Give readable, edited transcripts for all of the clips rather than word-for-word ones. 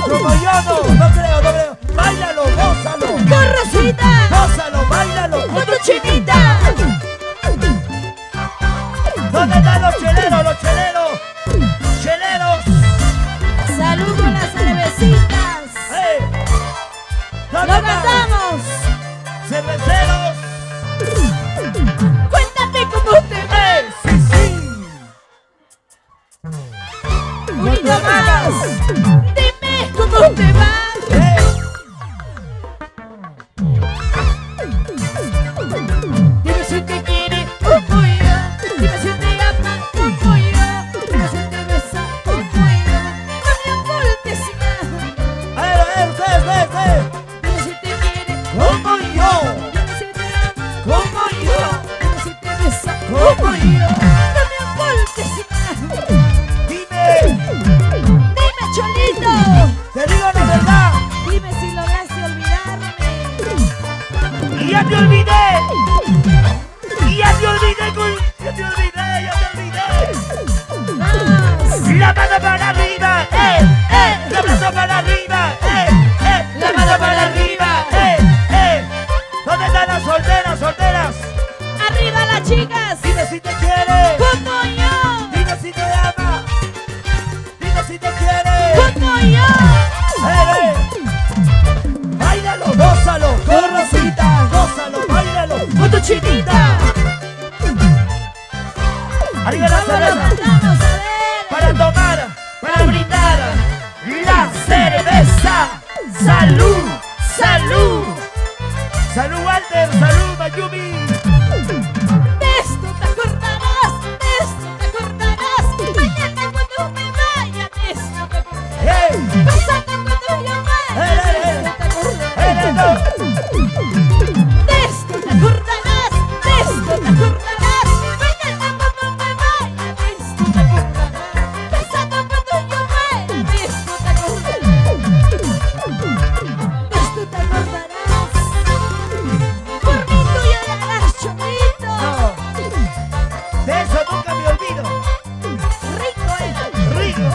Como yo no creo. Báilalo, gózalo. cholita. Gózalo, bailalo Con tu chinita. ¿Dónde están los cheleros, los cheleros? Cheleros. Salud con las cervecitas. ¿Dónde ¡Lo están? cantamos! Cerveceros. Cuéntame cómo te va. Sí, sí. Unito más. Dime cómo te va. Dime si te quiere como yo. Dime si te ama como yo. Dime si te besa como yo. No me ocultes nada. Ustedes. Dime si te quiere Como yo. dime si te ama Como yo. dime si te besa Como yo. no me ocultes nada. Dime. Dime, Cholito. Te digo la verdad. Dime si lograste olvidarme. Y ya te olvidé. Y ya te olvidé. Ya te olvidé. Más. La mano para arriba. La mano para arriba. La mano para arriba. ¿Dónde están las solteras? Arriba las chicas. Dime si te quiere. Como yo. Dime si te ama. Dime si te quiere. Como yo. Báilalo, gózalo, con Rosita. Gózalo, báilalo, con tu chinita. Arriba la cerveza. Vamos a ver. Para tomar, para brindar la cerveza. Salud, salud. Salud, Walter, salud, Mayumi. De esto te acordarás. De esto te acordarás. Mañana cuando me vaya. De esto te acordarás. Pásate cuando yo vaya. De esto te acordarás. De esto te acordarás. De esto te acordarás. Mañana cuando me vaya. De esto te acordarás. Pásate cuando yo vaya. De esto te acordarás. De esto te acordarás. Por mí tú llorarás, Cholito. No, de eso nunca me olvido. Rico era. Rico.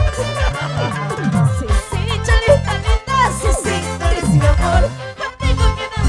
Sí, sí, Cholita linda. Sí, sí, tú eres mi amor. Contigo quedan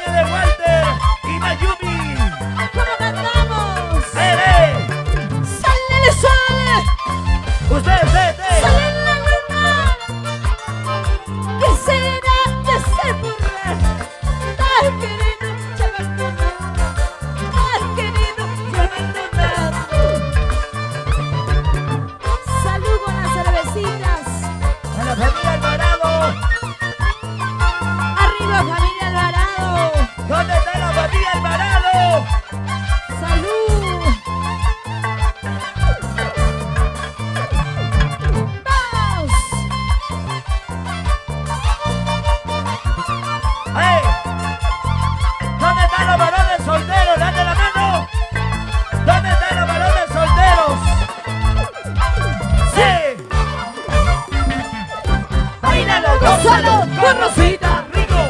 parte de Walter y Mayumi. ¿Cómo cantamos? ¡Sale! ¡Sale, sale! ¡Ustedes, ¡Sale en la luna! ¿Qué será de ese burro? Tan querido, ya abandonado. Tan querido, ya abandonado. Salud con las cervecitas. ¡A la familia Alvarado! Arriba, familia Alvarado. ¿Dónde está la familia Alvarado? Salud. Vamos. ¡Eh! ¿Dónde están los varones solteros? ¡Date la mano! ¿Dónde están los varones solteros? ¡Sí! ¡Bailalo, gózalo, con Rosita, rico!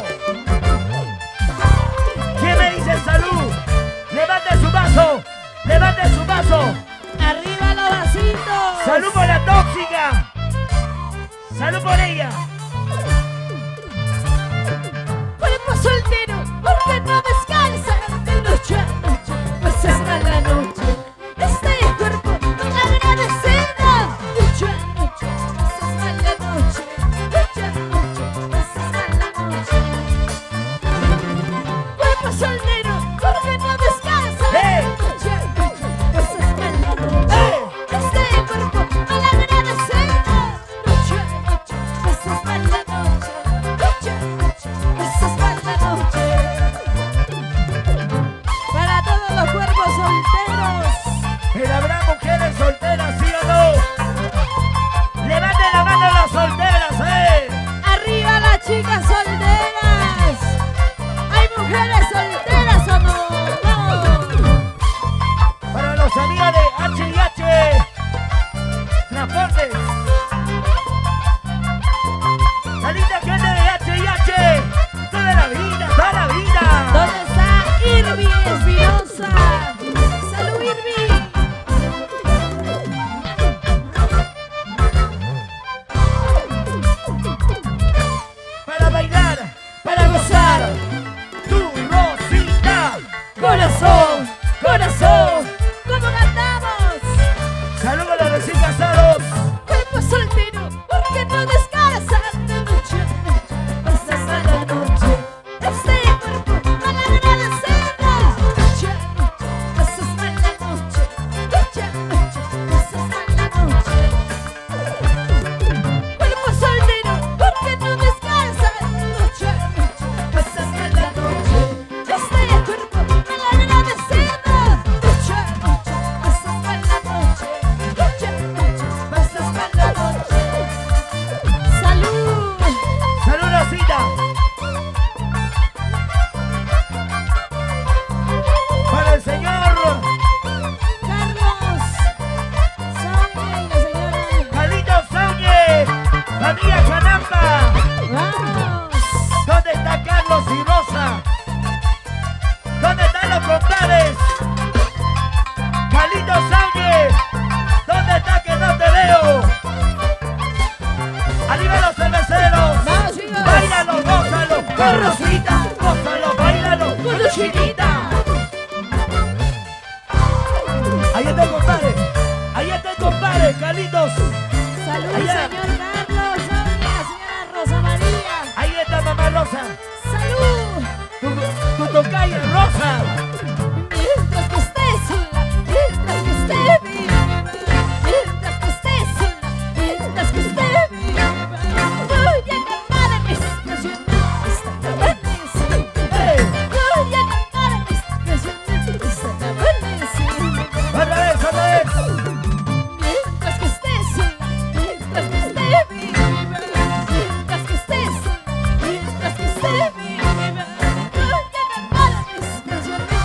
¿Quién me dice salud? ¡Levante su vaso! ¡Levante su vaso! Arriba los vasitos. ¡Salud por la tóxica! ¡Salud por ella! Cuerpo soltero, porque no descansa de noche a noche, pues es mala noche. Este cuerpo no agradecida, noche a noche, pues es mala noche. Noche a noche, pues es mala noche. Cuerpo soltero, porque no descansa de noche a noche, pues es mala noche. Este cuerpo no agradecida, noche a noche, pues es mala noche. Noche a noche, pues es mala noche. Para todos los cuerpos solteros, ¿Pero habrá mujeres solteras, sí o no? ¡Levanten la mano las solteras, arriba las chicas solteras. ¿Hay mujeres solteras o no? No. Para los amigos de H&H Transportes. La linda gente de H&H. Toda la vida, toda la vida. ¿Dónde está Irvi Espinosa? ¡Salud, Irvi! Para bailar, para gozar. Tu Rosita. Corazón, corazón, ¿cómo cantamos? Saludos a los recién casados. Cuerpo soltero, porque no descansa de noche a noche, pasas a la noche. Este cuerpo no le agradecemos. Noche a noche, pasas a la noche. Noche a noche, pasas a la noche. Cuerpo soltero, porque no descansa de noche a noche, pasas a la noche. Este cuerpo no le agradecemos. Noche a noche, pasas a la noche. Noche a noche, pasas a la noche. ¡Salud! Salud, Rosita. Para el señor Carlos Saune y la señora. Carlitos Saune. Familia Canamba. ¡Vamos! ¿Dónde está Carlos y Rosa? ¿Dónde están los compadres? Carlitos Saune. ¿Dónde está que no te veo? Arriba los cerveceros. ¡Vamos, chicos! Báilalo, gózalo, con Rosita. Gózalo, báilalo, ¡Con tu chinita! Ahí está el compadre. Ahí está el compadre, Carlitos. ¡Salud, Allá. señor Carlos Saune y la señora Rosa María! Ahí está mamá Rosa. ¡Salud! Tu tocaya Rosa. Mientras que estés sola, mientras que esté viva, mientras que estés sola, mientras que esté viva, voy a cantar mis canciones hasta que amanecer. Voy a cantar mis canciones hasta que amanecer. Otra vez, otra vez. Mientras que estés sola, mientras que esté viva, mientras que estés sola, mientras que esté viva, voy a cantar mis canciones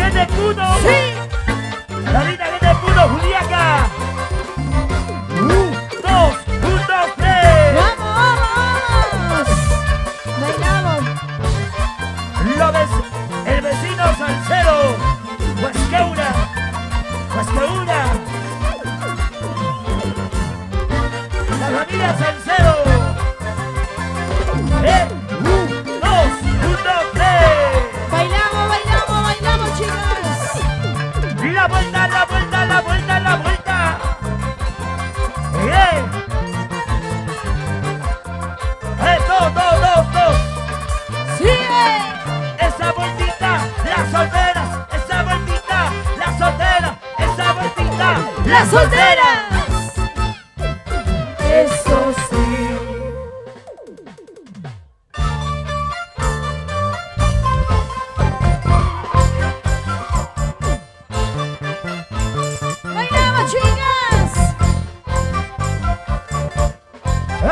que te pudo. Sí. La linda que te pudo, Juliaca. 2, 1, 2, 3. Vamos, vamos, vamos. Bailamos. Lo ves, el vecino Salcedo. Pues que una. La familia Salcedo. 1, 2, 1, 2, 3. Bailamos, bailamos, bailamos, chicas. La vuelta, la vuelta, la vuelta, la vuelta. ¡Eh! Dos. Sigue. Esa vueltita, las solteras. Esa vueltita, las solteras. Esa vueltita, Las solteras. Eso sí. Bailamos, chicas.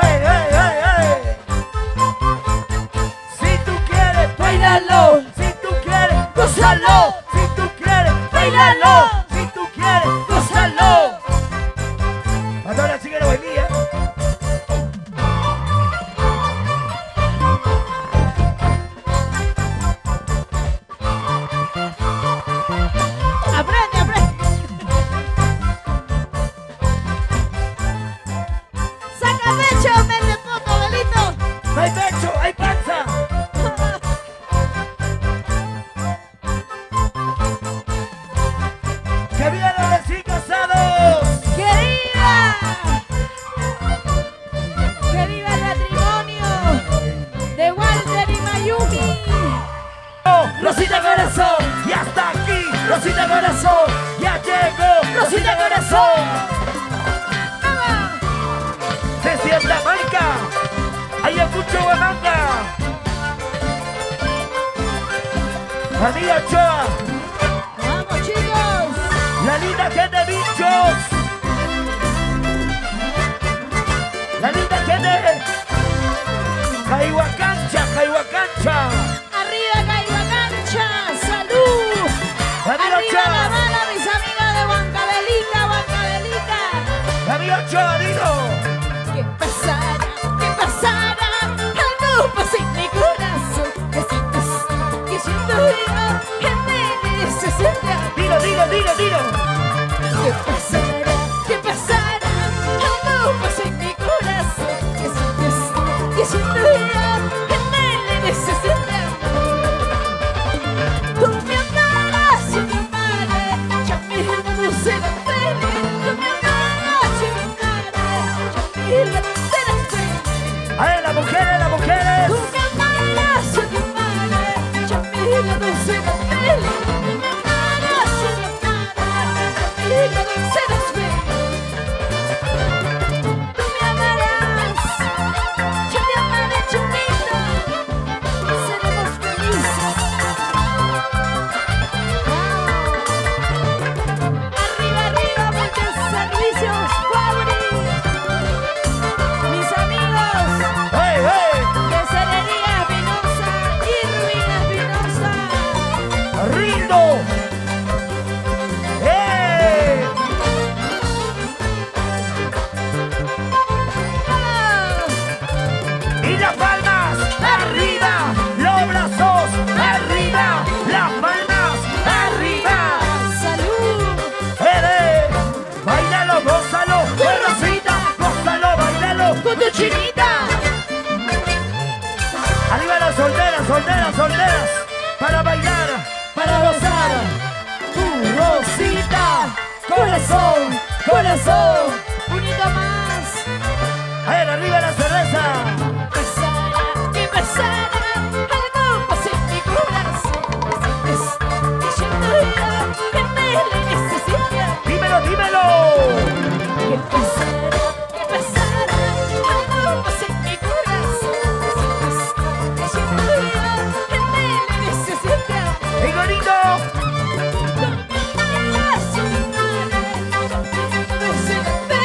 ¡Ey! Si tú quieres, Bailalo. si tú quieres, Gózalo. si tú quieres, bailalo. Si tú quieres, gózalo. A todas las chicas de bailía. Aprende, aprende. Saca pecho, mete foto, Belito. No hay pecho, hay panza. ¡Que vivan los recién casados! ¡Querida! ¡Que viva el matrimonio de Walter y Mayumi! Rosita Corazón, ya está aquí. Rosita Corazón, ya llegó. Rosita Corazón, ¡Vamos! se sienta marca. Hay mucho guamanga. Amiga Ochoa, ¡Vamos, chicos! la linda gente de bichos. La linda gente de Caihuacancha. ¡Arriba, Caiba Cancha! ¡Salud! Amiga ¡Arriba la Ochoa, mano, mis amigos de Huancavelica, Huancavelica! amiga Ochoa, dilo. ¿Qué pasará? ¿Qué pasará? Algo pasa en mi corazón. Que siento yo, que me necesita. Dilo. ¿Qué pasará? ¿Qué pasará? Algo pasa en mi corazón. Que siento yo, que me necesita. Tú me amarás y me amaré. Ya mismo no será feliz. Tú me amarás y me amaré. Ya mismo no será feliz. A ver, las mujeres. Tú me amarás y me amaré. Ya mismo no será feliz. Tú me amarás y me amaré. Ya mismo no serás feliz. Tú me amarás. Yo te amaré, chupito. Seremos felices. Arriba, multiservicios, Fabri. Mis amigos de Cerería Espinosa, Irving Espinosa. Rindo. Y las palmas arriba, los brazos arriba, las palmas arriba. ¡Salud! Bailalo, gózalo, Rosita, gózalo, bailalo ¡Con tu chinita! Arriba las solteras, para bailar, para gozar. Rosita, corazón. ¡Unito más! A ver, arriba la cerveza. ¿Qué pasará? Algo pasa en mi corazón. Que siento yo, que me necesita. Dímelo. ¿Qué pasará? ¿Qué pasará? Algo pasa en mi corazón. Que siento yo, que me necesita. ¡Ey, gorito! Tú me amarás y me amaré. Ya mismo no será feliz.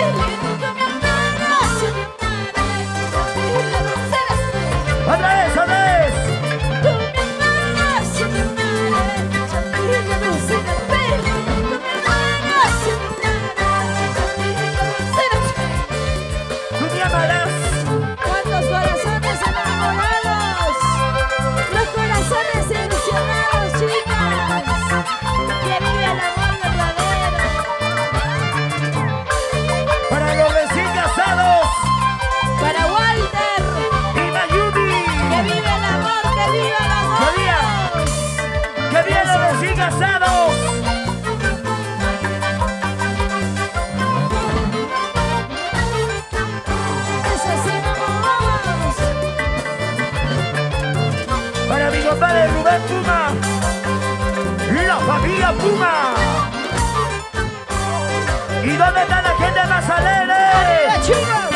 ¿Y dónde está la gente más alegre? ¡Arriba, chicos!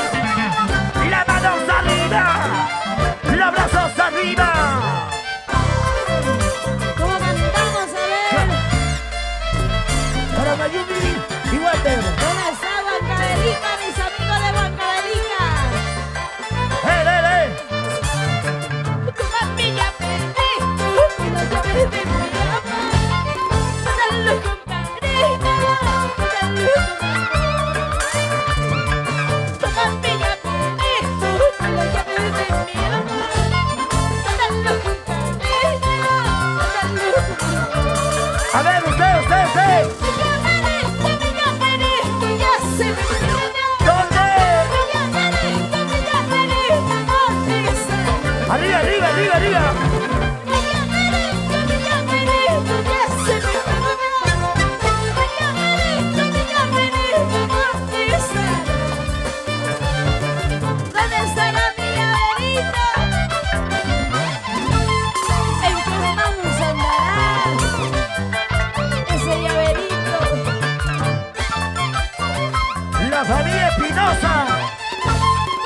¡Las manos arriba! ¡Los brazos arriba! ¿Cómo cantamos, a ver? Para Mayumi, igual te. ¿Dónde está Huancavelica, mis amigos de Huancavelica? Tu mami ya perdí, tú no te ves de mi amor. Dale con cariño, dale con amor. Tu mami ya perdí, tú no te ves de mi amor. Dale con cariño, dale con amor. A ver, usted. Arriba. ¿Dónde está la llaverita? ¿En qué manos andará ese llaverito? La familia Espinosa.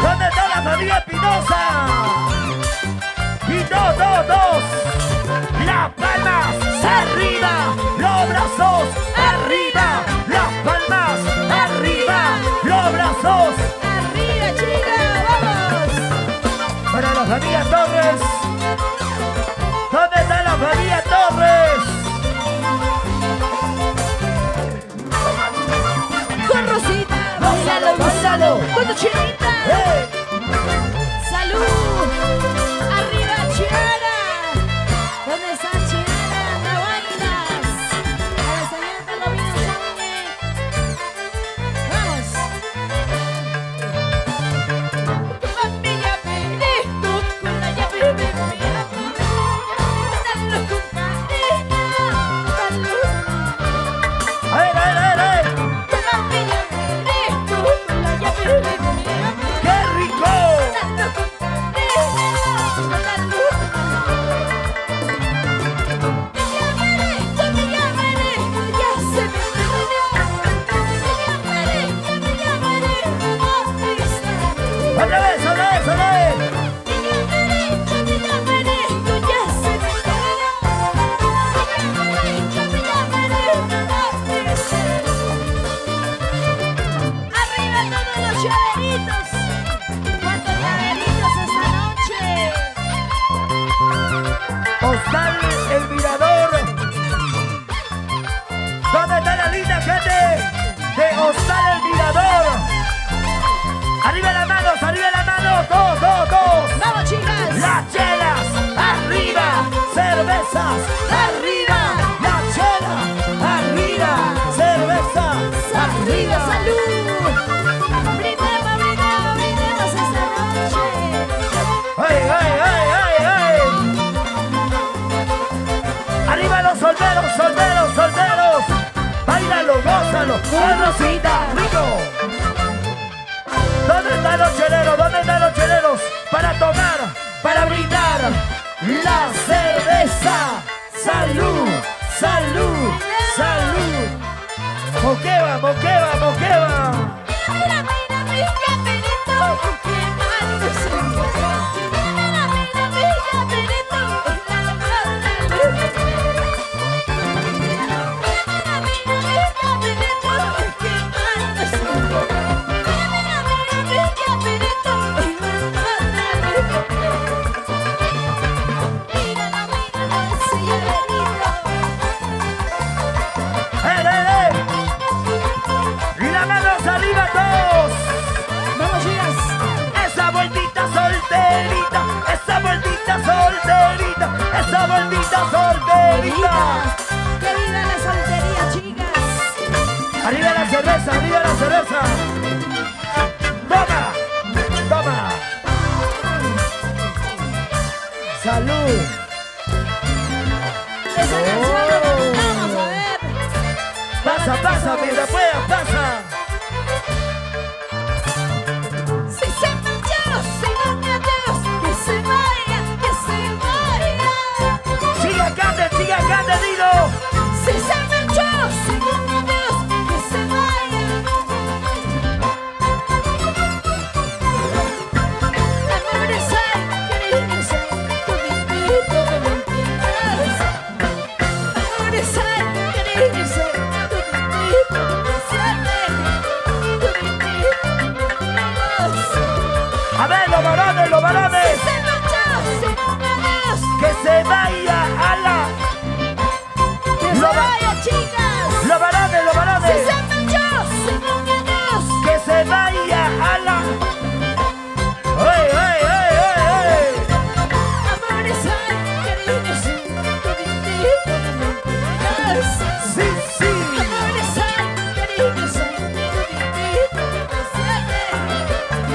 ¿Dónde está la familia Espinosa? Y dos. Las palmas arriba, los brazos arriba, las palmas arriba, los brazos. ¡Arriba, chicas! ¡Vamos! Para la familia Torres. ¿Dónde está la familia Torres? Con Rosita, bailalo, con tu chinita. ¡Salud! ¡Arriba, Chiara! ¿Dónde está Chiara? ¡No bailas! A la señora Palomino Sánchez. ¡Vamos! Tu mami ya perdí, tú con la llave de mi amor. Dale con cariño, dale. A ver. Tu mami ya perdí, tú con la llave de mi amor. ¡Qué rico! Dale con cariño, dale. ¡Otra vez! Arriba todos los llaveritos. ¿Cuántos llaveritos esta noche? Hostal El Mirador. ¿Dónde está la linda gente de Hostal El Mirador? Arriba las manos, todos. ¡Vamos, chicas! Las chelas, arriba, cervezas, arriba, las chelas, arriba, cervezas, ¡Arriba, arriba. salud! ¡Brindemos esta noche! ¡Ay! Arriba los solteros. Báilalo, gózalo, con Rosita, rico. ¿Dónde están los cheleros? Para tomar, para brindar la cerveza. ¡Salud! ¡Moqueva! Mira, mi llaverito, que mando su mujer. Mira, mi llaverito, es la mejor de luz. Mira, mi llaverito, que mando su mujer. Mira, mi llaverito, es la mejor de luz. Míralo, ese llaverito. ¡Y las manos arriba!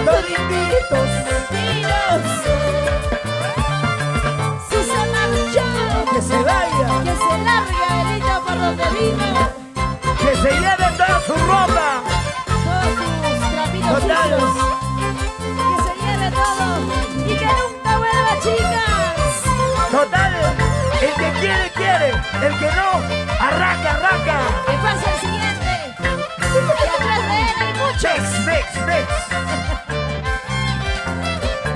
todititos. Mentiroso. Si se marchó, Que se vaya, que se largue Adelita por donde vino. que se lleve toda su ropa. Todos sus trapitos Total. sucios. Que se lleve todo. Y que nunca vuelva, chicas. Total, el que quiere, quiere. El que no, arranca, arranca. Que pase el siguiente. Y atrás de él hay muchos. Next.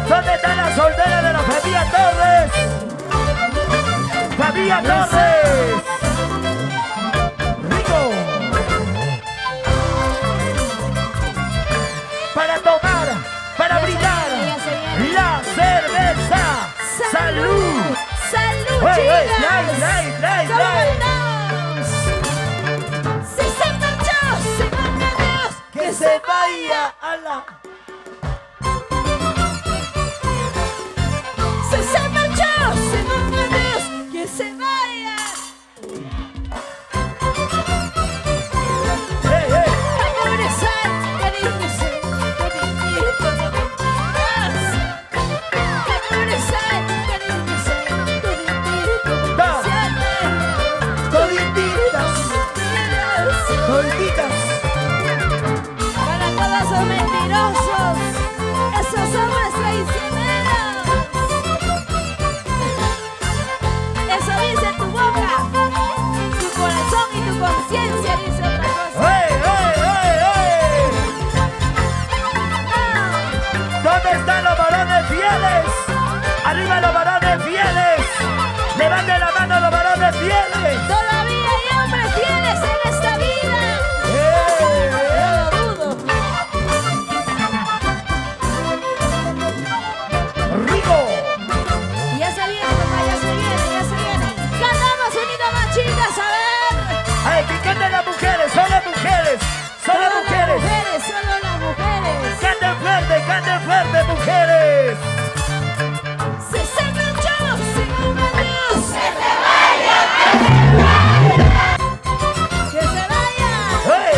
¿Dónde está la soldera de la familia Torres? ¡Familia Torres! ¡Rico! Para tomar, para brindar la cerveza. ¡Salud! ¡Salud, ¡Ey, ey! chicas! ¡Trae! ¿Cómo andamos? Si se marchó, se marcha Dios. ¡Que se vaya a la... Si se marchó, se marcha Dios. Que se vaya. ¡Ey, ey! Amorizar, cariñoso, toditito, amorizar, cariñoso, toditito, Todititas, todititas. para todos esos mentirosos, esos hombres traicioneros. Eso dice tu boca, tu corazón y tu conciencia dice otra cosa. ¡Ey! ¿Dónde están los varones fieles? ¡Arriba los varones fieles! ¡Levanten la mano los varones fieles! Todavía hay hombres fieles en esta vida. No lo dudo. ¡Rico! Ya se viene, papá, ya se viene. Cantamos unito más, chicas, a ver. ¡Ay, que canten las mujeres! ¡Son las mujeres! ¡Son las mujeres! Solo las mujeres. ¡Canten fuerte, mujeres! Si se marchó, sin un adiós. Que se vaya. ¡Ey!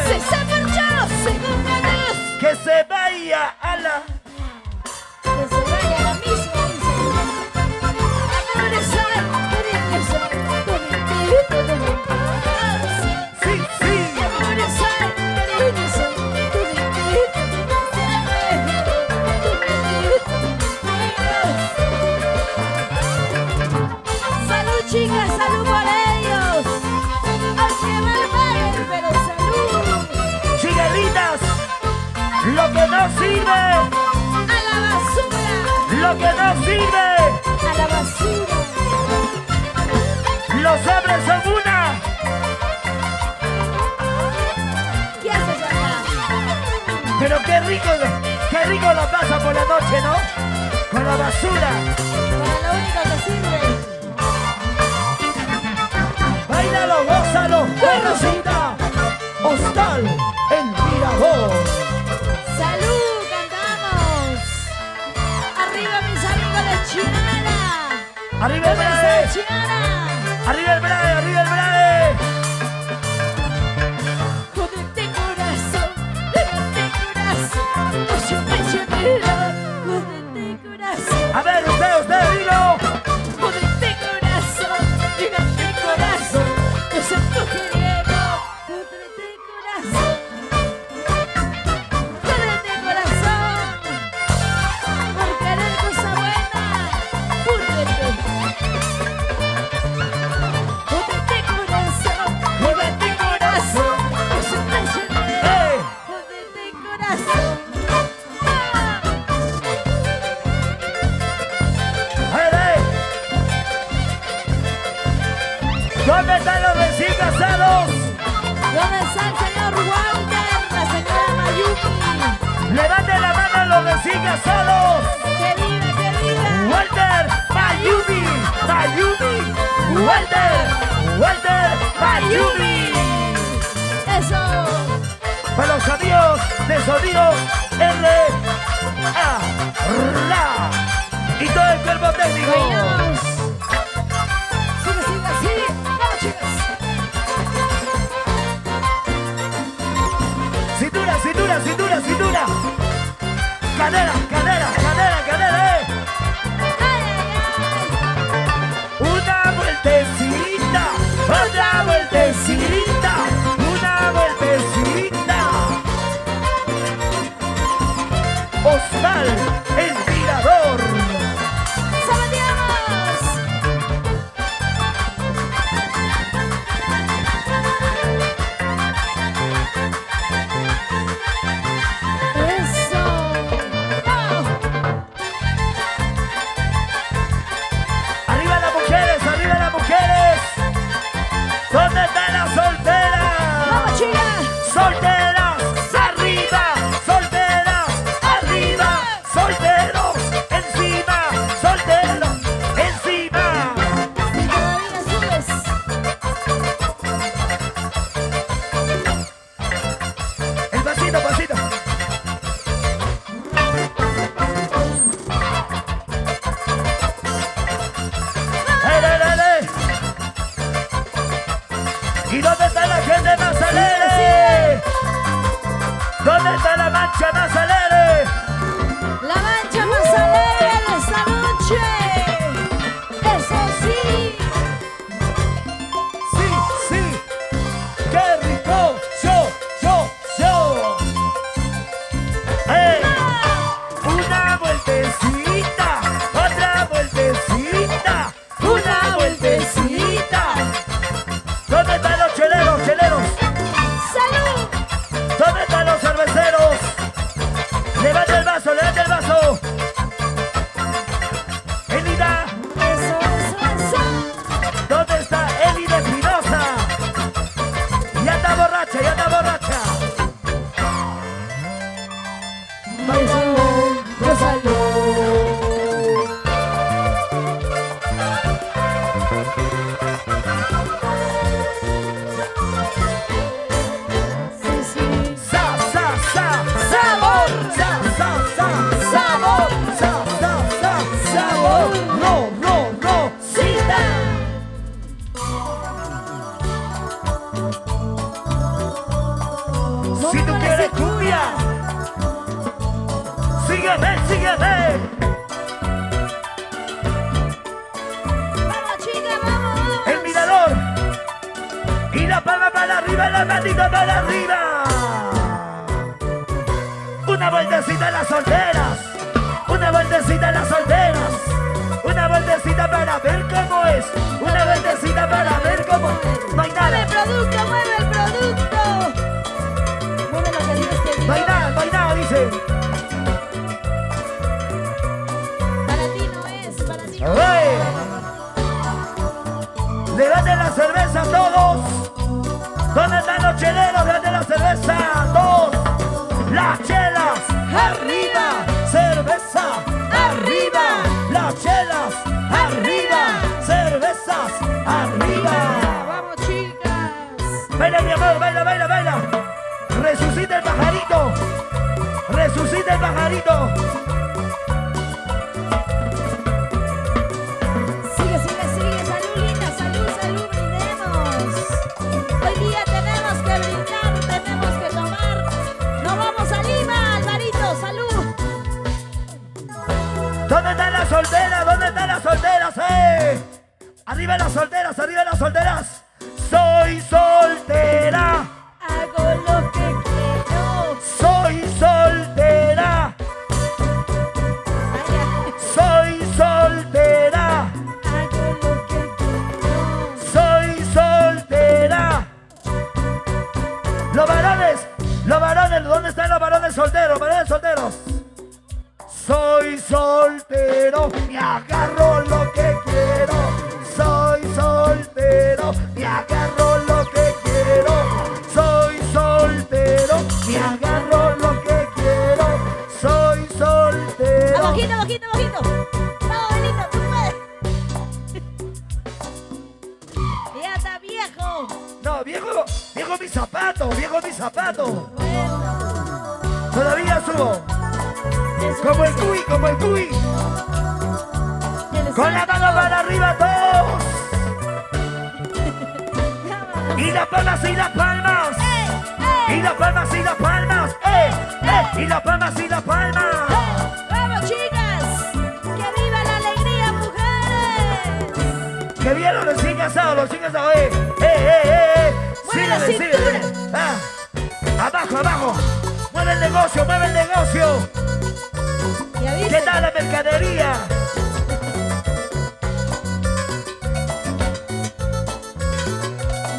Si se marchó, sin un adiós. ¡Que se vaya a la... Que se vaya la misma, dice. Amorizar, cariñoso, toditito, ¡Sí! amorizar, cariñoso, toditito, salud, chicas, salud por ellos. Aunque mal paguen, pero salud. ¡Chiguelitas! ¡Lo que no sirve! A la basura, ¡Lo que no sirve! a la basura. ¡Los hombres son una! ¿Qué haces acá? Pero qué rico lo pasa por la noche, ¿no? Con la basura. Para lo único que sirve. Báilalo, gózalo, Rosita. Hostal, el Mirador. ¡Salud! ¡Cantamos! ¡Arriba mis amigos de Chiara! ¡Arriba el ¿Dónde Brae! está Chiara? ¡Arriba el Brae! ¡Arriba el Brae! Jódete corazón, no se me olvida. Jódete corazón, A ver, usted, dilo. jódete corazón, no se mujeriego. Jódete corazón, por querer cosa buena, jódete. Jódete corazón, no se me olvida. ¡Ey! Jódete corazón. ¿Dónde están los recién casados? ¿Dónde está el señor Walter? La señora Mayuki. Levanten la mano los recién casados. ¡Que viva, que viva! Walter, Mayumi, Walter, Mayumi. ¡Eso! Para los amigos de sonido R.A. y todo el cuerpo técnico. ¡Bailamos! ¡Sigue, sigue! ¡Vamos, chicas! Cintura. Cadera, cadera, cadera, cadera, Una vueltecita, otra vueltecita, una vueltecita. Hostal, el tirador. ¡Saboteamos! ¡Eso! ¡Vamos! Arriba las mujeres, arriba las mujeres. ¿Dónde están las solteras? ¡Vamos, chicas! Solteras, arriba, solteras, arriba, solteros, encima, solteros, encima. Si todavía subes. El pasito, pasito. ¡Ele! ¿Y dónde está la gente más alegre? ¿Dónde está la mancha más alegre? La mancha más alegre de esta noche. ¡Eso sí! Sí, sí. ¡Qué rico! Yo. Una vueltecita, otra vueltecita, una vueltecita. ¿Dónde están los cheleros? ¡Salud! ¿Dónde están los cerveceros? Levanta el vaso, levanta el vaso. Elida, ¡Eso! ¿dónde está Elida Espinosa? Ya está borracha. Sí, sí. Sa, ¡Sabor! sabor. Rosita. Si tú quieres cumbia, sígueme. ¡Vamos, chicas, vamos! El mirador. Y la palma para arriba, la manita para arriba. Una vueltecita a las solteras. Una vueltecita a las solteras. Una vueltecita para ver cómo es. Una vueltecita para ver cómo es. No hay ¡Mueve el nada. producto, mueve el producto! Mueve lo que Dios te dio. No hay nada, dice. Para ti no es, para ti no ¡Ay! es. Levanten la cerveza todos. ¿Dónde están los cheleros? Levanten la cerveza todos. Las chelas arriba. Cerveza arriba. Las chelas arriba. Cervezas arriba. ¡Vamos, chicas! Baila mi amor, baila. Resucita el pajarito. Sigue, salud linda, salud, brindemos. Hoy día tenemos que brindar, tenemos que tomar. Nos vamos a Lima, Alvarito, salud. ¿Dónde están las solteras? Arriba las solteras. Soy soltera. Hago lo que quiero. Soy soltera. Soy soltera. Hago lo que quiero. Soy soltera. Los varones, ¿dónde están los varones solteros? Soy soltero, me agarro lo que quiero. Soy soltero, me agarro lo que quiero. Soy soltero, me agarro lo que quiero. Soy soltero. Abajito. Vamos, Benito, tú puedes. Ya está viejo. No, viejo mi zapato. Bueno, Todavía subo. eso Como el sí. cuy. Tienes Con la suerte. mano para arriba todos. Vámonos. Y las palmas. ¡Eh! Y las palmas. Y las palmas. Y las palmas. Mueve el negocio, mueve el negocio. Y avisen. ¿Qué tal la mercadería?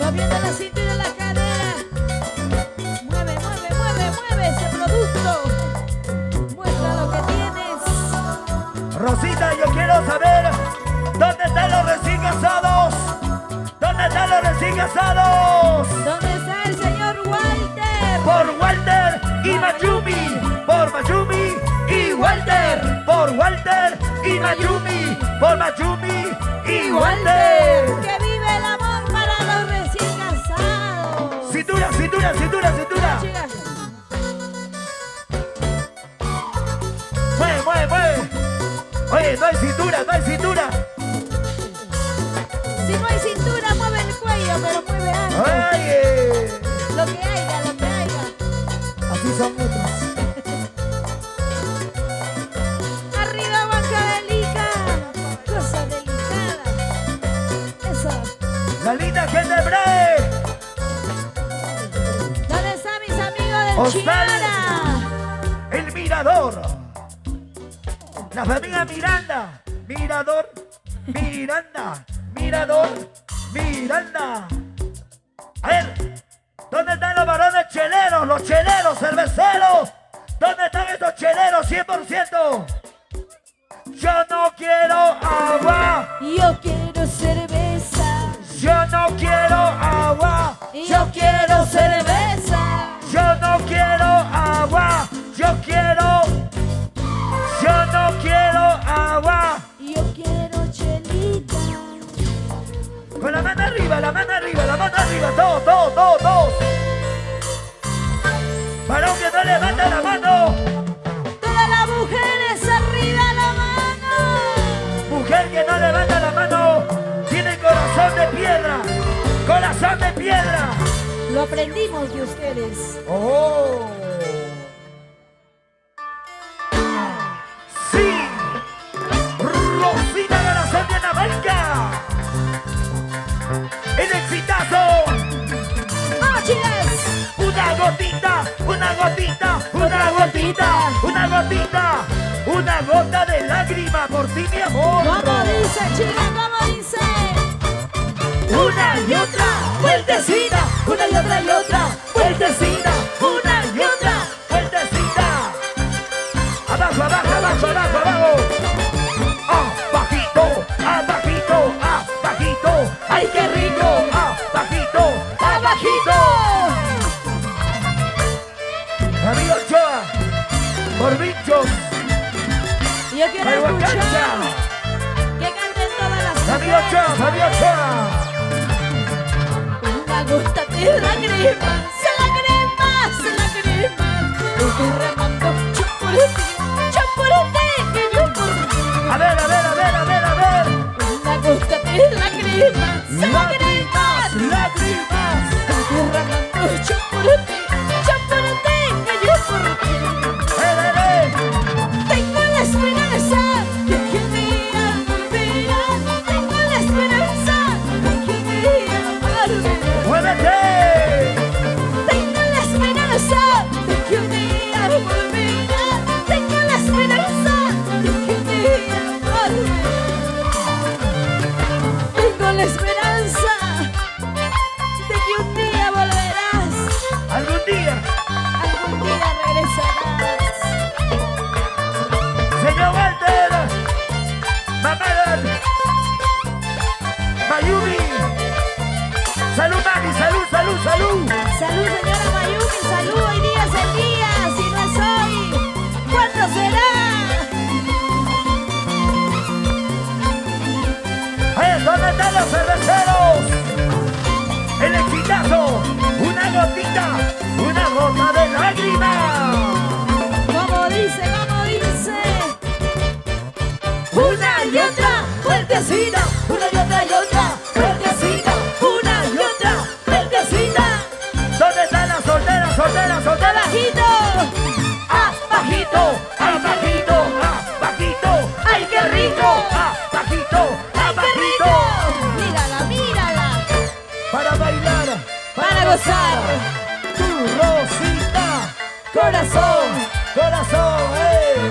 Moviendo la cintura y la cadera. Mueve, mueve, mueve, mueve ese producto. Muestra lo que tienes. Rosita, yo quiero saber dónde están los recién casados. ¿Dónde están los recién casados? ¿Dónde está el señor Walter? Por Walter y Mayumi. Por Mayumi y Walter. Por Walter y Mayumi. Por Mayumi y Walter. Que vive el amor para los recién casados. Cintura, cintura, cintura, cintura. Chicas, Mueve, mueve, mueve. Oye, no hay cintura, no hay cintura. si no hay cintura, mueve el cuello, pero mueve algo. Oye. Lo que haya, lo que haya. Así son otros. Arriba, banca delicada. Cosa delicada. Eso. La linda gente breve. ¿Dónde están mis amigos del Hostal. Chiara? El Mirador. La familia Miranda. Mirador. Miranda. Mirador. Miranda. A ver. ¿Dónde están los varones cheleros? Los cheleros, cerveceros. ¿Dónde están estos cheleros 100%? Yo no quiero agua. Yo quiero cerveza. Yo no quiero agua. Yo quiero cerveza. Yo no quiero agua. Yo no quiero agua. Yo quiero chelita. Con la mano arriba, la mano arriba, la mano arriba. Todos, todos, todos, todos. Varón que no levanta la mano. Todas las mujeres arriba la mano. Mujer que no levanta la mano. Tiene corazón de piedra. Corazón de piedra. Lo aprendimos de ustedes. Oh. Sí. Rosita Corazón de Anamarca. El exitazo. ¡Vamos, chicas! Una gotita, una gotita, una gotita, una gotita, una gota de lágrima por ti, mi amor. ¿Cómo dice, chicas? ¿Cómo dice? Una y otra, vueltecita, una y otra, vueltecita, una y otra, vueltecita. Abajo, abajo, abajo, abajo, abajo. Abajito, abajito, abajito. ¡Ay, qué rico! Abajito, abajito. Amigo Ochoa, por bichos, Yo quiero Agua escuchar cancha. que canten todas las Amigo Ochoa, mujeres. amigo Ochoa. Una gota de lágrimas, lágrimas, lágrimas. Estoy remando chapurete, que yo por ti. A ver, a ver, a ver, a ver, a ver. Una gota de lágrimas, lágrimas. Lágrimas. Estoy remando chapurete, que yo por ti. Tengo la esperanza de que un día volverás. Tengo la esperanza de que un día volverás. ¡Muévete! Tengo la esperanza de que un día volverás. Tengo la esperanza de que un día volverás. Tengo la esperanza de que un día volverás. Algún día, Algún día regresarás. señor Walter, mamá, Mayumi. Salud, mami, salud, salud, salud. Salud, señora Mayumi, salud, hoy día es el día, si no es hoy, ¿cuándo será? ¿Dónde están los cerveceros? El exitazo, una gotita, una gota de lágrima. ¿Cómo dice, cómo dice? Una y otra, vueltecita, una y otra, vueltecita, una y otra, vueltecita. ¿Dónde están las solteras, solteras, solteras? Abajito, Abajito, abajito, abajito. ¡Ay, qué rico! Abajito, ¡ay, qué rico! abajito. Mírala, mírala, Para bailar, para gozar. Tu Rosita, corazón. Corazón, ey.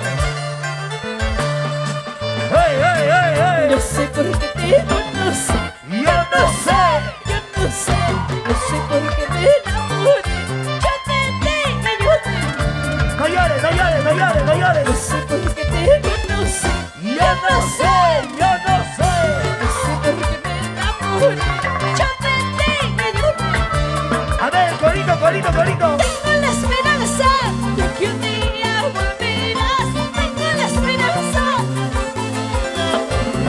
Ey, ey, ey, ey. No sé por qué te amo, no sé. Yo no sé. Yo no sé. No sé por qué me enamoré. Yo te dije, yo te dije. No llores, no llores, no llores, no llores. No sé por qué te amo, no sé. Yo no sé, yo no sé. No sé por qué me enamoré. Yo te dije, yo te dije. A ver, corito, corito, corito. Tengo la esperanza de que un día volverás. Tengo la esperanza.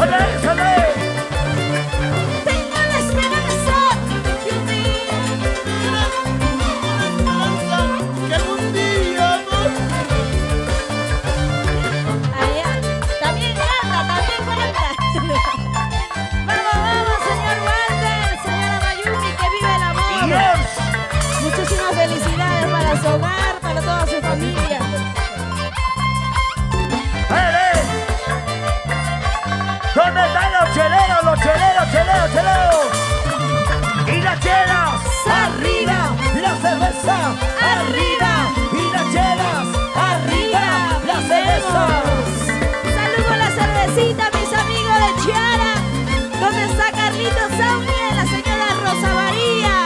Otra vez, otra vez. Tengo la esperanza de que un día Que algún día allá. También canta, también canta. Vamos, vamos, señor Walter, señora Mayumi, que vive el amor. Yes. Muchísimas felicidades para su hogar, para toda su familia. ¿Dónde están los cheleros, los cheleros, cheleros, cheleros? Y las chelas, arriba, la cerveza, arriba, y las chelas, arriba, la cerveza. Salud con la cervecita, mis amigos de Chiara. ¿Dónde está Carlitos Sauni y la señora Rosa María?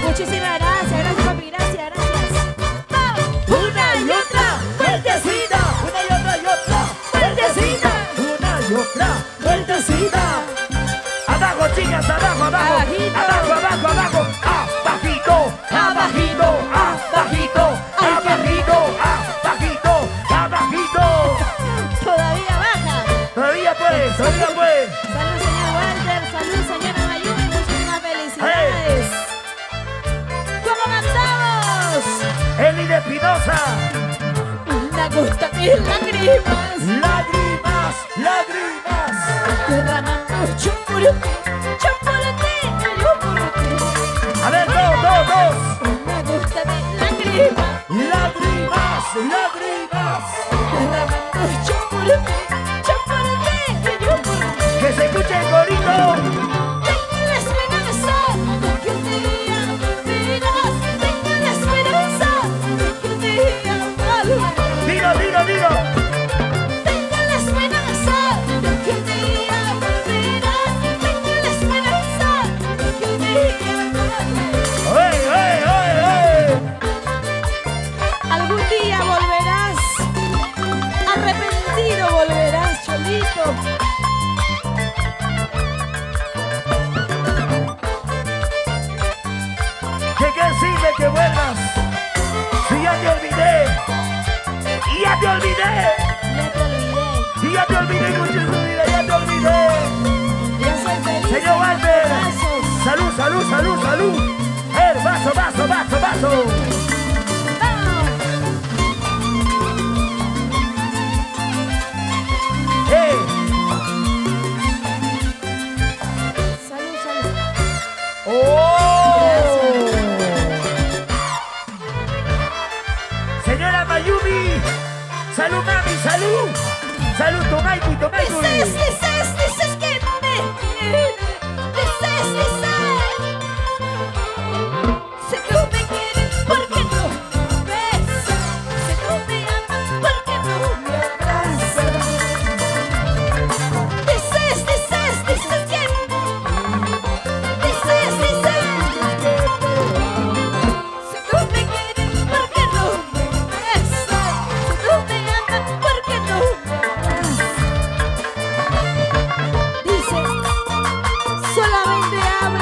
Muchísimas gracias, gracias papi, gracias, gracias. ¡Vamos! Una y otra, vueltecita, una y otra y otra, vueltecita, una y otra, vueltecita. Abajo, chicas, abajo, abajo, Abajito. abajo, abajo, abajo, abajito, abajito, abajito, abajito, abajito, abajito. Todavía baja. Todavía pues, todavía pues. Salud, señor Walter. Salud, señora Mayumi. Muchísimas felicidades. ¿Cómo cantamos? Eli de Espinosa, Una gota de lágrimas lágrimas, lágrimas. derramando yo por ti, yo por ti, yo por ti. A ver, dos. Una gota de lágrimas Lágrimas, lágrimas. derramando yo por ti, yo por ti, yo por ti. Que se escuche el corito. Tengo la esperanza de que un día volverás. Tengo la esperanza de que un día volverás. Dilo. Tengo la esperanza de que un día volverás. Tengo la esperanza de que un día volverás. ¡Ey! Algún día volverás. Arrepentido volverás, Cholito. ¿Qué sirve que vuelvas? Si ya te olvidé. Y ya te olvidé. Ya te olvidé. Y ya te olvidé mucho en su vida. Ya te olvidé. Ya soy feliz. Señor Walter. Abrazos. Salud. Vaso. Vamos. Salud. ¡Oh! Señora Mayumi. Salud, mami, salud. Salud, Tomaiku. Dices que me quieres. Dices. Sé que me quieres porque no me besas. Sé que me amas porque no me abrazas. Dices que dices. Sé que me quieres porque no me besas. Sé que me amas porque no me abrazas. Dice, solamente habla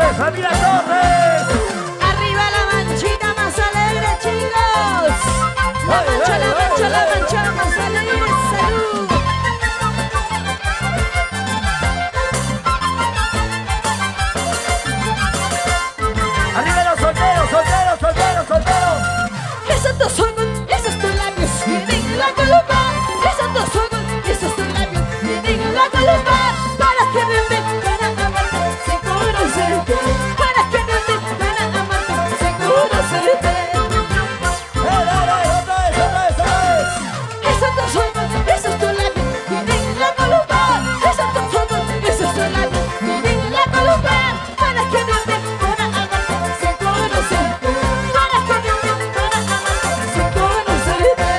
Torres, familia Torres. Arriba la manchita más alegre, chicos. La mancha, la mancha, la mancha más alegre. Salud. Arriba los solteros, solteros, solteros, solteros. Esos dos ojos, esos tus labios tienen la culpa. Esos dos ojos, esos tus labios tienen la culpa. Para que me den ganas de amarte sin conocerte. Para que me den ganas de amarte sin conocerte. Otra vez. Esos dos ojos, esos tus labios tienen la culpa. Esos dos ojos, esos tus labios tienen la culpa. Para que me den ganas de amarte sin conocerte. Para que me den ganas de amarte sin conocerte.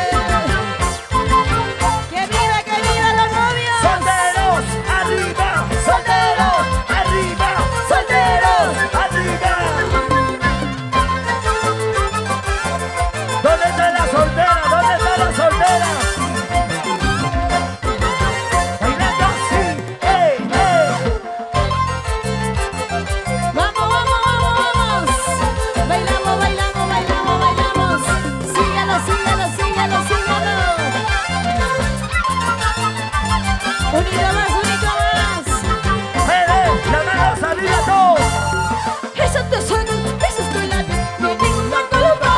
¡Que viva los novios! Solteros, arriba, solteros, arriba, solteros, arriba. ¿Dónde está la soltera? ¿Dónde está la soltera? Bailando así, ey, ey. ¡Vamos, vamos, vamos, vamos! Bailamos, bailamos, bailamos, bailamos. Síguelo, síguelo, síguelo, síguelo. Unito más, unito más. Las manos arriba todos. Esos dos ojos, esos tus labios tienen la culpa.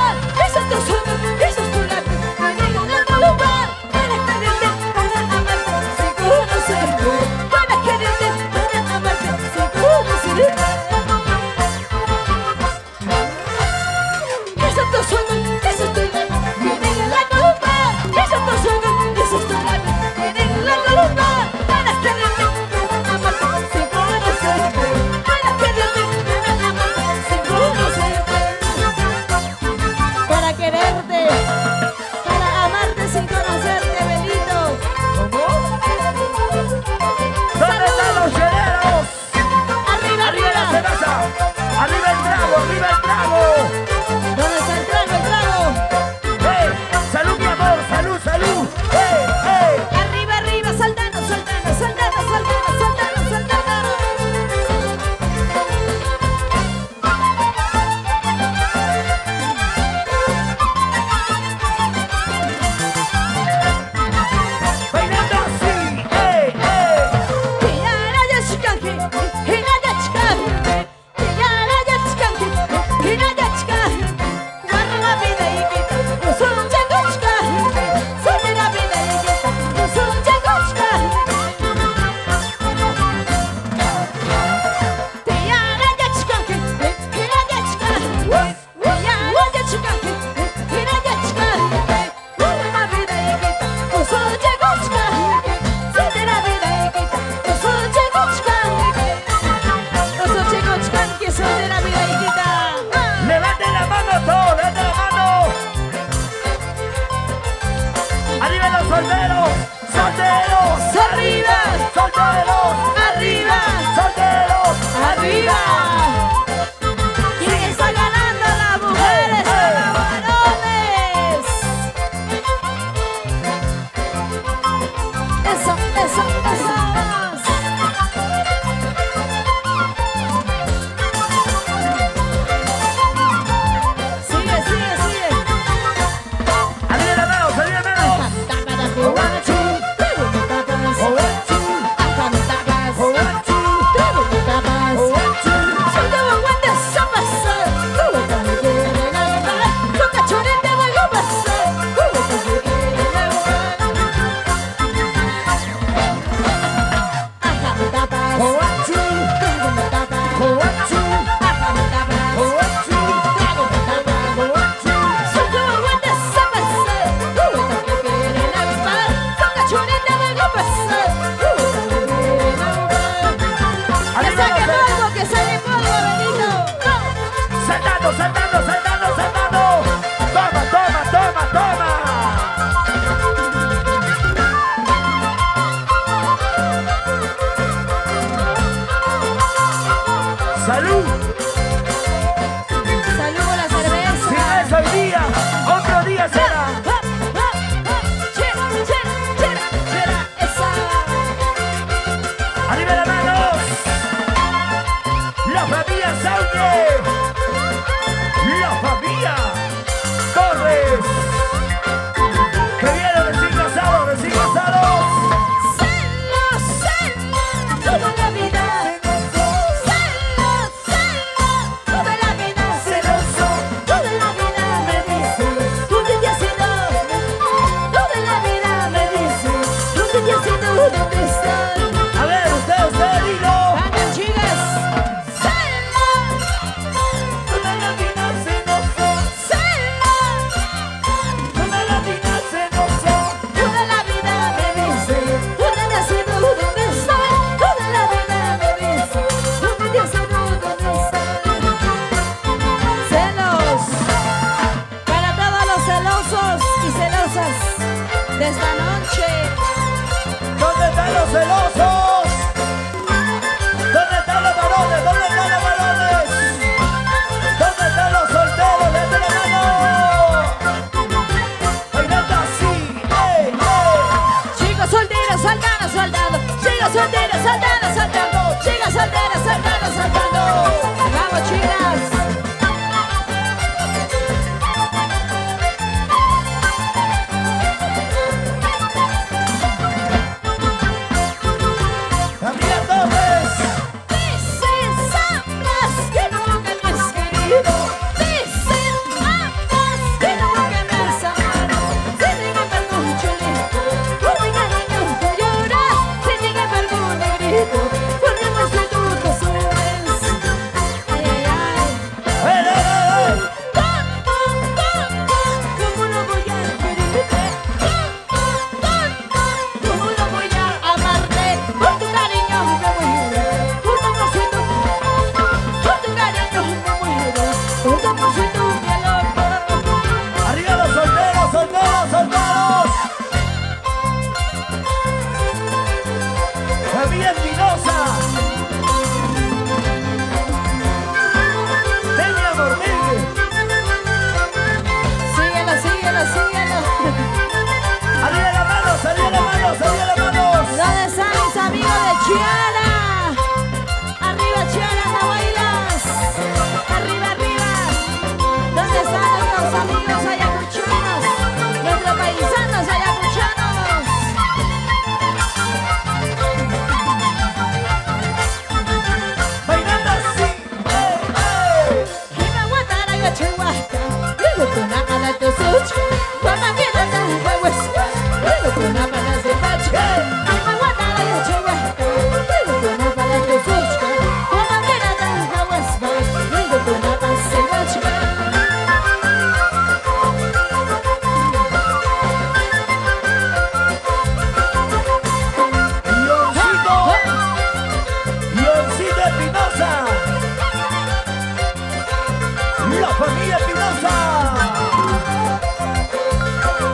Esos dos ojos, esos tus labios tienen la culpa. Para quererte, para amarte, sin conocerte. Para quererte, para amarte, sin conocerte. Esos dos ojos, esos tus labios tienen la culpa. Esos dos ojos, esos tus labios tienen la culpa. Para quererte, para amarte, sin conocerte. Para quererte, para amarte, sin conocerte. Para quererte, para amarte sin conocerte, Benito. ¿Dónde están los cheleros? Arriba, Arriba la arriba. cerveza. Arriba el trago, arriba el trago. ¿Dónde está el trago, el trago? Salud, mi amor, salud, salud. Arriba, arriba, saltando, saltando, saltando, saltando, saltando, saltando. Bailando así, Hiraya chikanke, hiraya chikanke, hiraya chikanke, hiraya chikanke. Warra vida ikita, usun jango chikanke, sonera vida ikita, usun jango chikanke. Hiraya chikanke, hiraya chikanke, hiraya chikanke, hiraya chikanke. Warra vida ikita, usun jango chikanke, sonera vida ikita, usun jango chikanke. Usun jango chikanke, sonera vida ikita. levanten la mano todos, levanten la mano. Arriba los solteros, solteros, Arriba, solteros, arriba, solteros, arriba. ¿Quién está ganando? Las mujeres o los varones. Eso, eso, eso. Sigue, sigue, sigue. arriba la mano, arriba la mano. One, two, ¡Salud! Salud por la cerveza. Si no es hoy día, otro día será. Chera, chera, chera, chera, esa. ¡Arriba las manos! ¡La familia Sauñe, la familia Torres. Que viene recién casados, recién casados. Celos, celos, toda la vida. Celos, celos, toda la vida. Celoso, Toda la vida me dices, ¿dónde te has ido? Toda la vida me dices, ¿dónde te has ido? ¿Dónde estás? a ver, usted, dilo. Canten, chicas. Celos, Toda la vida celoso, celos, toda la vida celoso. toda la vida me dices, ¿dónde te has ido? ¿Dónde estás? Toda la vida me dices, ¿dónde te has ido? ¿Dónde estás? Celos, para todos los celosos y celosas de esta noche. ¿Dónde están los celosos? ¿Dónde están los varones? ¿Dónde están los varones? ¿Dónde están los solteros? ¡Levanten la mano! Bailando así, ¡ey, Chicos solteros saltando, saltando. Chicos solteros saltando, saltando. Chicas solteras saltando, saltando. Vamos, chicas. Gabriel Torres, Dices ambas que nunca me has querido. Dicen ambas que nunca me has amado. Se niegan por mucho lento, por mi cariño tú lloras. Se niegan por algún negrito, por mi amor si tú te subes. Ay, ay, ay. ¿Cómo no voy a quererte? ¿Cómo no voy a amarte? Por tu cariño me muero, por tu amor soy tú. Por tu cariño me muero, por tu amor soy tú, mi loco. arriba los solteros, solteros, solteros. Gabriel Espinosa. Peña Rodríguez. Síguelo, síguelo, síguelo. Arriba las manos, arriba las manos, arriba las manos. ¿Dónde están mis amigos de Chiara? Arriba, Chiara, ¿no bailas? Arriba, arriba. ¿Dónde están nuestros amigos ayacuchanos? Nuestros paisanos ayacuchanos. Bailando así, Y me aguantará yo chihuahua. Luego tú una mala te sucha. Cuando quieras te huevo. Luego tú una mala se facha. Y me aguantará yo chihuahua. Luego tú una mala te sucha. Cuando quieras te huevo. Luego tú una mala se facha. Leoncito Espinosa. La familia Espinosa.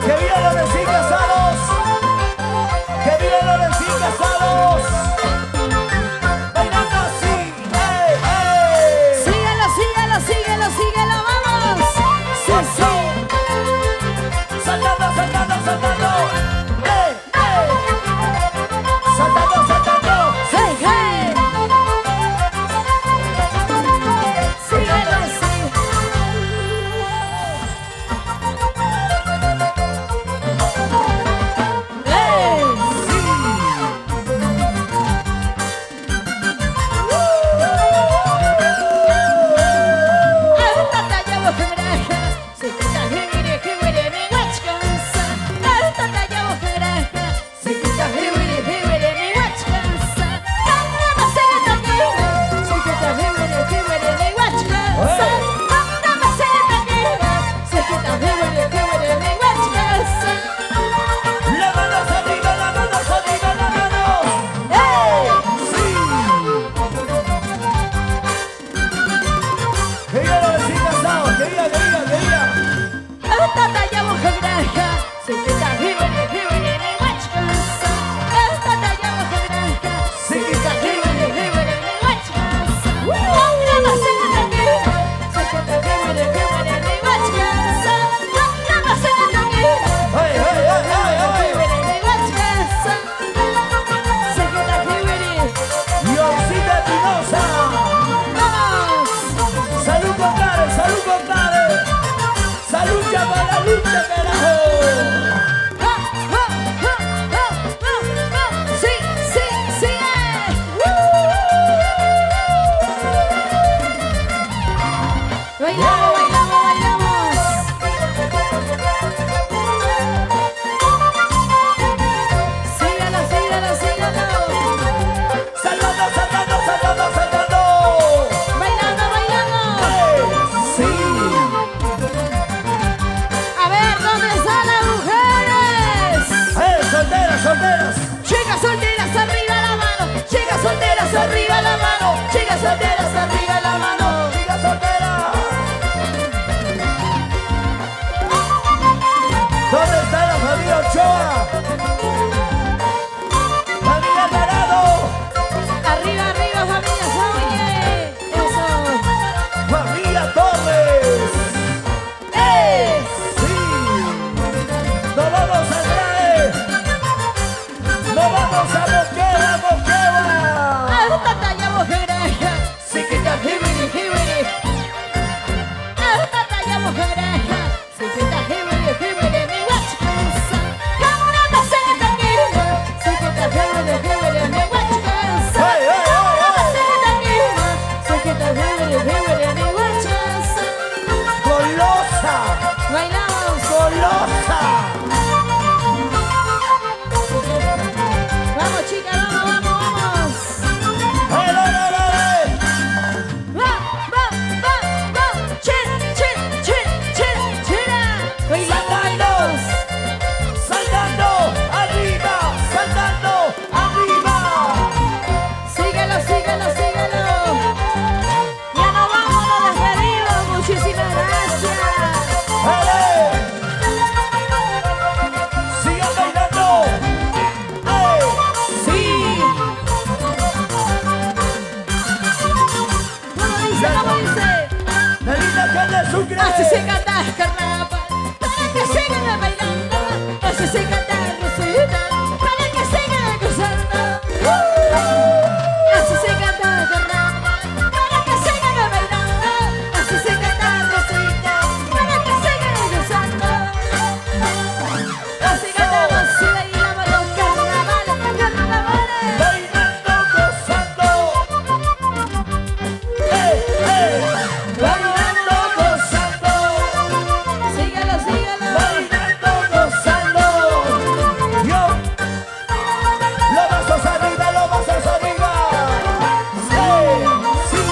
Que vivan los recién casados. Que vivan los recién casados. Bailando así, Síguelo, síguelo, síguelo, síguelo, vamos. Sí, sí. Saltando, saltando, saltando. Saltando, saltando. Hey, hey. Síguelo, sí. Bailamos, bailamos, bailamos. Sígalo, sígalo, sígalo. Saltando, saltando, saltando, saltando. Bailando, bailando. Sí. A ver, ¿dónde están las mujeres? Solteras, solteras. Chicas solteras, arriba la mano. Chicas solteras, arriba la mano. Chicas solteras, arriba la mano. Chicas solteras. ¿Dónde está la familia Ochoa? Familia Alvarado. Arriba, arriba, familia Oye. Eso. Familia Torres. Sí. Nos vamos a traer. Nos vamos a Moquegua, Moquegua. Esta talla mujereja. Sí que ya Hibiri, hibiri. Esta talla mujereja. Si que está hibiri, hibiri, mi guachicanza. Caminando se tequila. Si que está hibiri, hibiri, mi guachicanza. ¡Hey, hey, hey, hey! Si que está hibiri, hibiri, mi guachicanza. Golosa, Bailamos. golosa. Vamos, chicas, vamos, vamos, vamos. ¡Hey, hey, hey, hey! Va, va, va, va. Chin, chin, chin, chin, china. Bailamos. Saltando, arriba, saltando, arriba. Síguelo, síguelo, síguelo. Ya nos vamos, nos despedimos. Muchísimas gracias. ¡Hey, hey! Sigan bailando. ¡Hey! Sí. ¿Cómo dice? La linda Cana Sucre. Así se canta carnaval, para que sigan bailando. Así se canta Rosita, para que sigan gozando. Así se canta carnaval, para que sigan bailando. Así se canta Rosita, para que sigan gozando. Así cantamos y bailamos los carnavales, carnavales. Bailando, gozando. ¡Hey, hey! Bailando, gozando. Síguelo, síguelo. Bailando, gozando. Yo. Los brazos arriba, los brazos arriba. Sí, sí.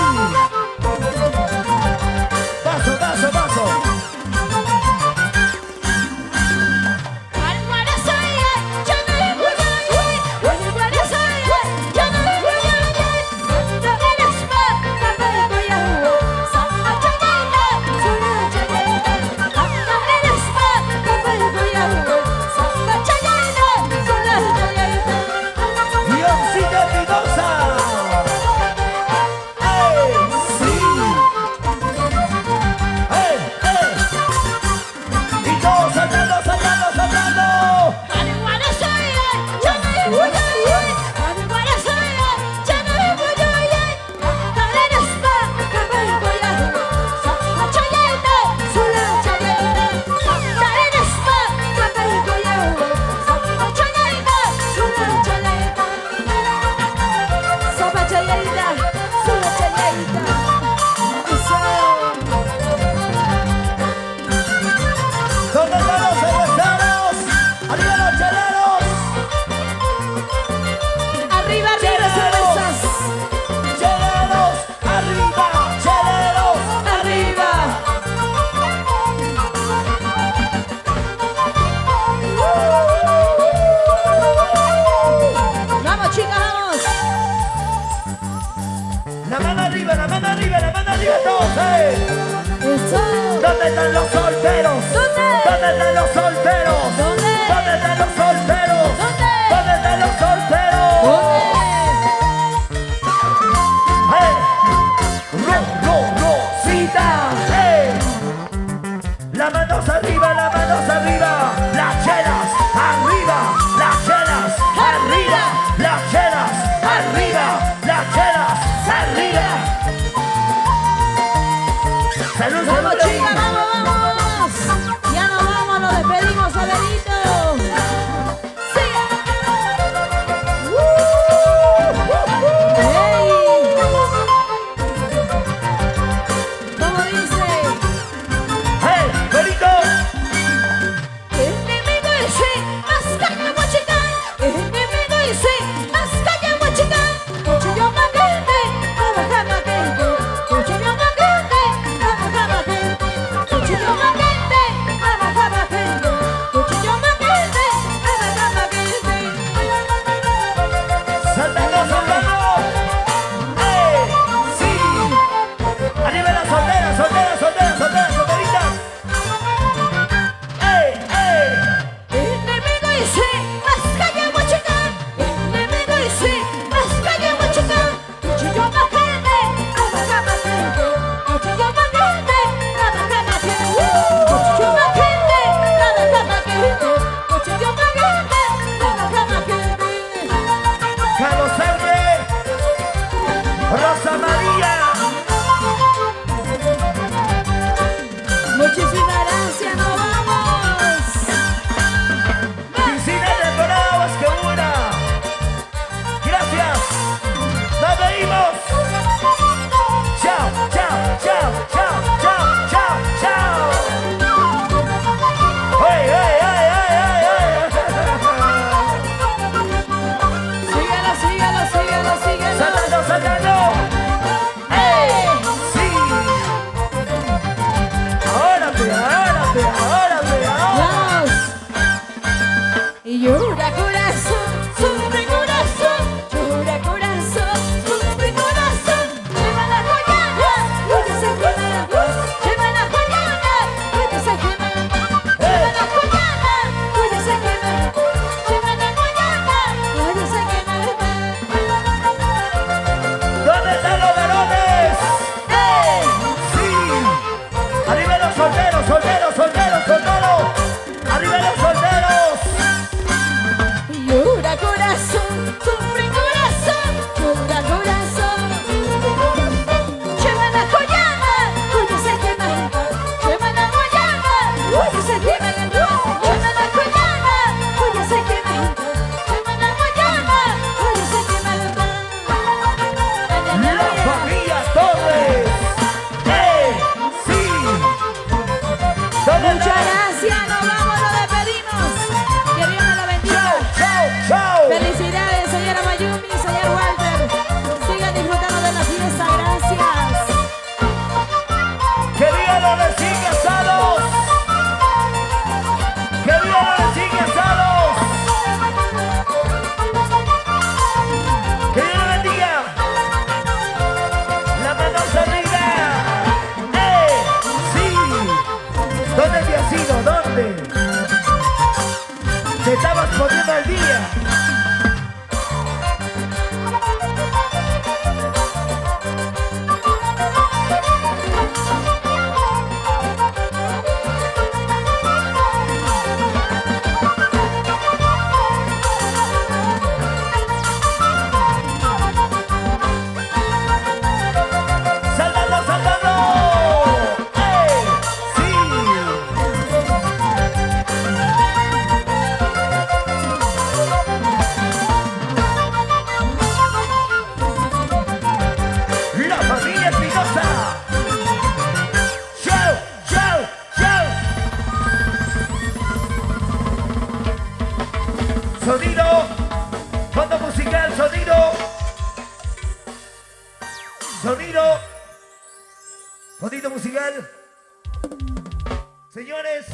Paso, paso, paso. Diosita Pidosa. ¡Hey! Sí. ¡Hey! ¡Hey! Y todos saltando, saltando, saltando. ¿Dónde están los cerveceros? ¡Arriba los cheleros! Arriba, arriba, cervezas. ¡Cheleros! ¡Arriba! ¡Cheleros! Arriba. Vamos, chicas, vamos. La mano arriba, la mano arriba, la mano arriba todos, Eso. ¿Dónde están los solteros? ¿Dónde? ¿Dónde están los solteros? ¿Dónde? ¿Dónde están los solteros? ¿Dónde? ¿Dónde están los solteros? ¡Hey! ¡Rosita! ¡Hey! Las manos arriba, las manos arriba. Las chelas arriba, las chelas arriba, las chelas arriba, las chelas arriba. Salud, Vamos, salud. chicas, vamos, vamos. Ya nos vamos, nos despedimos, Abelito. Sigue. ¡Ey! ¿Cómo dice? los recién casados! ¡Que viva los recién casados! ¡Que Dios los bendiga! ¡La manos arriba! ¡Sí! ¿Dónde te has ido? ¿Dónde? ¡Te estabas poniendo al día! ¡Saltando, saltando! ¡Sí! ¡La familia Espinosa! ¡Chau, chau, chau! Sonido, fondo musical, sonido. Sonido, fondito musical. Señores,